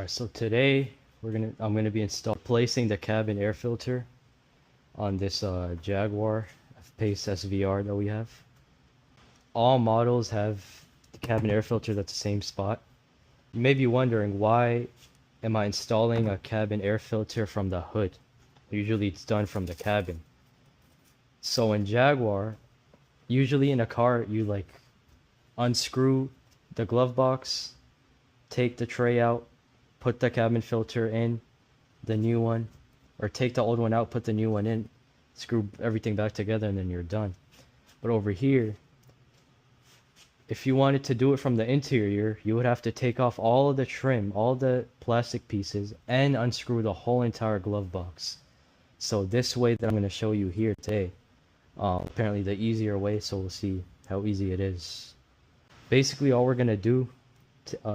So today I'm gonna be placing the cabin air filter on this Jaguar Pace SVR that we have. All models have the cabin air filter that's the same spot. You may be wondering, why am I installing a cabin air filter from the hood? Usually it's done from the cabin. So in Jaguar, usually in a car, you like unscrew the glove box, take the tray out, put the cabin filter in, the new one, or take the old one out, put the new one in, screw everything back together, and then you're done. But over here, if you wanted to do it from the interior, you would have to take off all of the trim, all the plastic pieces, and unscrew the whole entire glove box. So this way that I'm going to show you here today, apparently the easier way, so we'll see how easy it is. Basically, all we're going to do,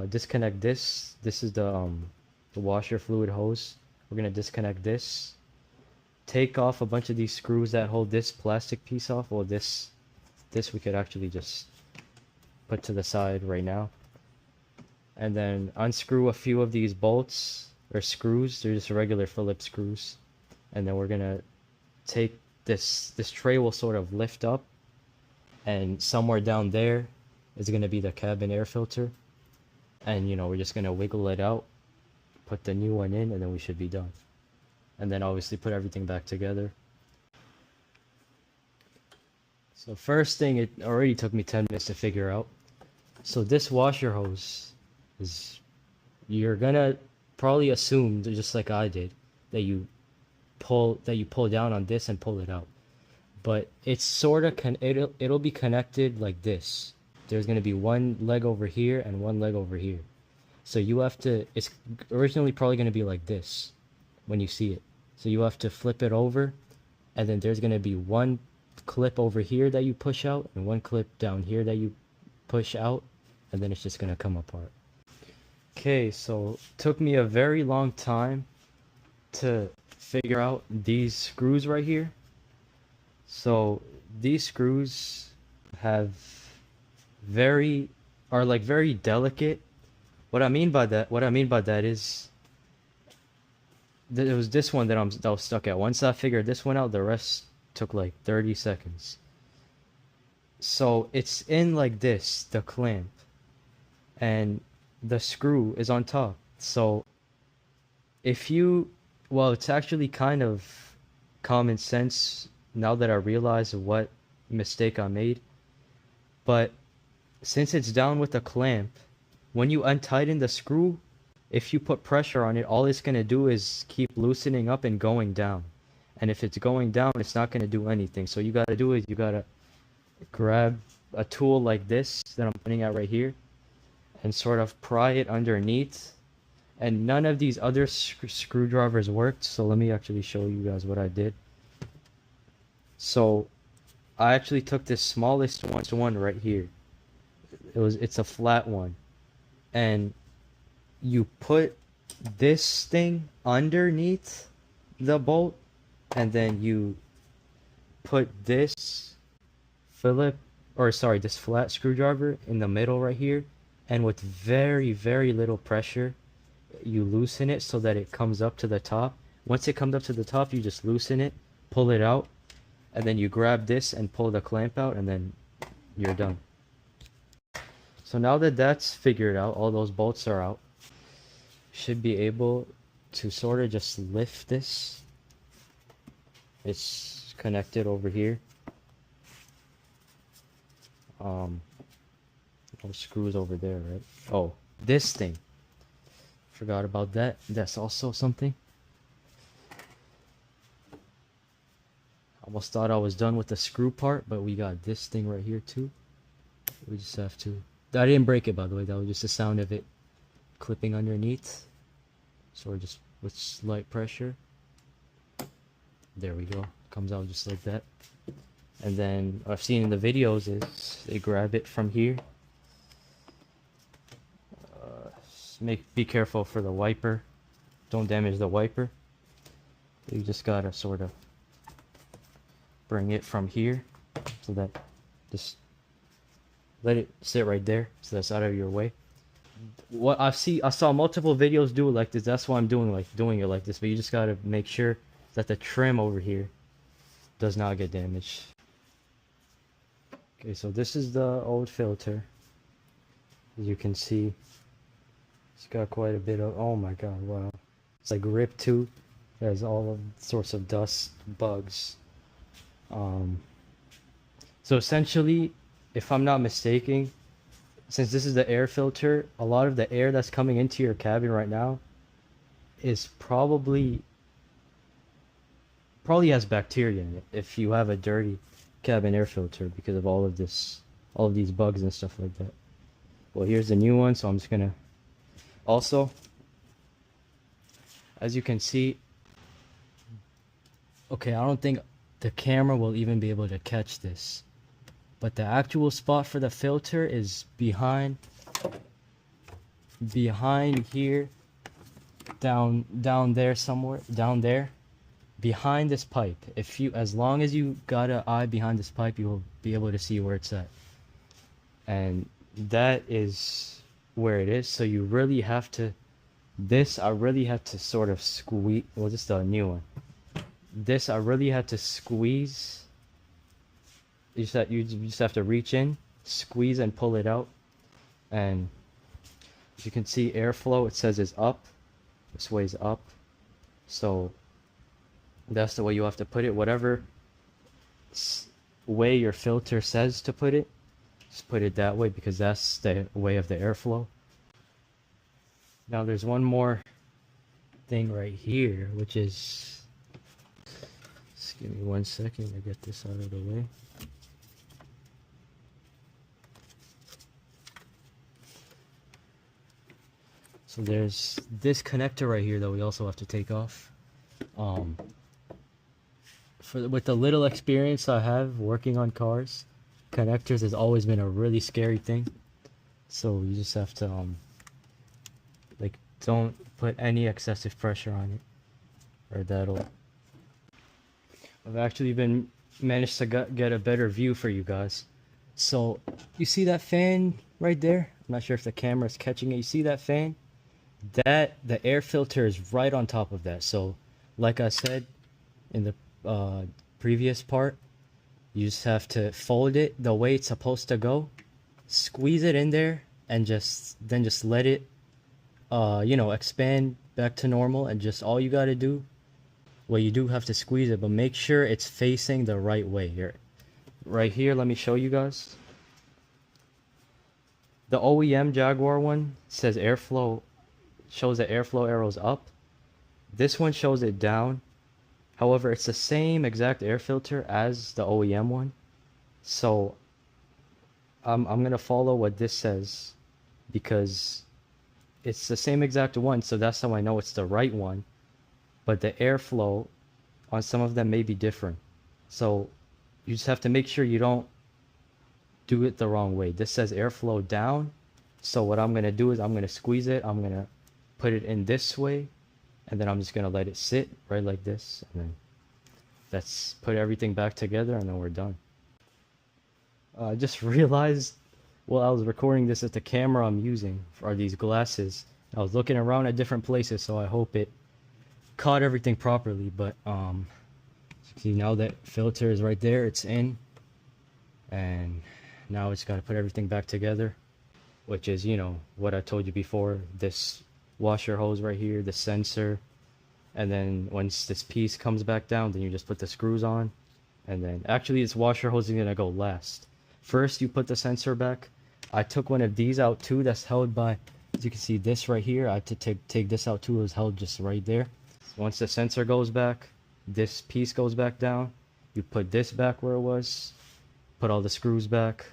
disconnect this. This is the washer fluid hose. We're going to disconnect this. Take off a bunch of these screws that hold this plastic piece off. Well, this we could actually just put to the side right now. And then unscrew a few of these bolts or screws. They're just regular Phillips screws. And then we're going to take this tray will sort of lift up, and somewhere down there is going to be the cabin air filter. And we're just going to wiggle it out, put the new one in, and then we should be done. And then obviously put everything back together. So first thing, it already took me 10 minutes to figure out. So this washer hose is, you're gonna probably assume, just like I did, that you pull down on this and pull it out. But it's sort of it'll be connected like this. There's gonna be one leg over here and one leg over here. So you have to, it's originally probably gonna be like this when you see it. So you have to flip it over, and then there's gonna be one clip over here that you push out and one clip down here that you push out, and then it's just gonna come apart. Okay, so it took me a very long time to figure out these screws right here. So these screws are like very delicate. What I mean by that is that it was this one that I was stuck at. Once I figured this one out, the rest took like 30 seconds. So it's in like this, the clamp, and the screw is on top. So well, it's actually kind of common sense now that I realize what mistake I made. But since it's down with the clamp, when you untighten the screw, if you put pressure on it, all it's going to do is keep loosening up and going down. And if it's going down, it's not going to do anything. So you got to do is you got to grab a tool like this that I'm pointing at right here and sort of pry it underneath. And none of these other screwdrivers worked. So let me actually show you guys what I did. So I actually took this smallest one right here. It's a flat one. And you put this thing underneath the bolt, and then you put this this flat screwdriver in the middle right here, and with very, very little pressure, you loosen it so that it comes up to the top. Once it comes up to the top, you just loosen it, pull it out, and then you grab this and pull the clamp out, and then you're done. So now that that's figured out, all those bolts are out, should be able to sort of just lift this. It's connected over here. Those screws over there, right? Oh, this thing. Forgot about that. That's also something. Almost thought I was done with the screw part, but we got this thing right here too. We just have to... I didn't break it, by the way. That was just the sound of it clipping underneath. So just with slight pressure. There we go. Comes out just like that. And then what I've seen in the videos is they grab it from here. Be careful for the wiper. Don't damage the wiper. You just gotta sort of bring it from here so that just let it sit right there so that's out of your way. what I saw multiple videos do it like this. That's why I'm doing it like this. But you just gotta make sure that the trim over here does not get damaged. Okay, so this is the old filter. As you can see, it's got quite a bit of, oh my god, wow. It's like ripped too. It has all of sorts of dust, bugs. So essentially, if I'm not mistaken, since this is the air filter, a lot of the air that's coming into your cabin right now is probably has bacteria in it if you have a dirty cabin air filter because of all of these bugs and stuff like that. Well, here's the new one, so I'm just gonna also, as you can see, okay, I don't think the camera will even be able to catch this, but the actual spot for the filter is behind here, down there somewhere, down there, behind this pipe. If you, as long as you got an eye behind this pipe, you will be able to see where it's at, and that is where it is. So you really have to, I really had to sort of squeeze, well, this is the new one. This I really had to squeeze. You just have to reach in, squeeze and pull it out. And as you can see, airflow, it says is up. This way is up. So that's the way you have to put it. Whatever way your filter says to put it, just put it that way because that's the way of the airflow. Now there's one more thing right here, which is, just give me 1 second to get this out of the way. So there's this connector right here that we also have to take off. With the little experience I have working on cars, connectors has always been a really scary thing. So you just have to like, don't put any excessive pressure on it, or that'll. I've actually managed to get a better view for you guys. So you see that fan right there? I'm not sure if the camera is catching it. You see that fan? The air filter is right on top of that. So like I said in the previous part, you just have to fold it the way it's supposed to go, squeeze it in there, and just let it expand back to normal. And just all you got to do, well, you do have to squeeze it, but make sure it's facing the right way. Here, right here, let me show you guys. The OEM Jaguar one says airflow, shows the airflow arrows up. This one shows it down. However, it's the same exact air filter as the OEM one. So I'm gonna follow what this says because it's the same exact one, so that's how I know it's the right one. But the airflow on some of them may be different. So you just have to make sure you don't do it the wrong way. This says airflow down. So what I'm gonna do is I'm gonna squeeze it. I'm gonna put it in this way, and then I'm just gonna let it sit right like this, and then let's put everything back together, and then we're done. I just realized while I was recording this that the camera I'm using are these glasses. I was looking around at different places, so I hope it caught everything properly. But see, now that filter is right there, it's in, and now it's got to put everything back together, which is, what I told you before, this washer hose right here, the sensor, and then once this piece comes back down, then you just put the screws on. And then actually this washer hose is gonna go last. First you put the sensor back. I took one of these out too, that's held by, as you can see, this right here. I had to take this out too. It was held just right there. Once the sensor goes back, this piece goes back down. You put this back where it was, put all the screws back,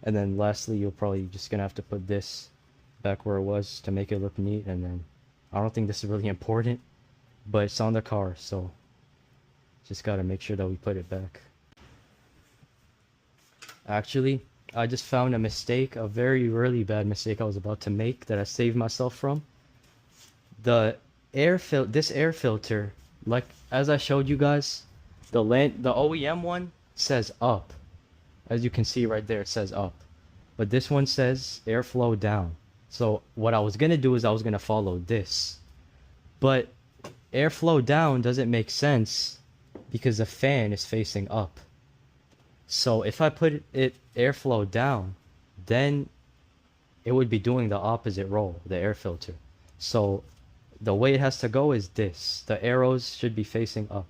and then lastly you're probably just gonna have to put this back where it was to make it look neat. And then I don't think this is really important, but it's on the car, so just gotta make sure that we put it back. Actually, I just found a mistake, a very really bad mistake I was about to make that I saved myself from. This air filter, like as I showed you guys, the OEM one says up. As you can see right there, it says up, but this one says airflow down. So what I was gonna do is I was gonna follow this. But airflow down doesn't make sense because the fan is facing up. So if I put it airflow down, then it would be doing the opposite role, the air filter. So the way it has to go is this. The arrows should be facing up.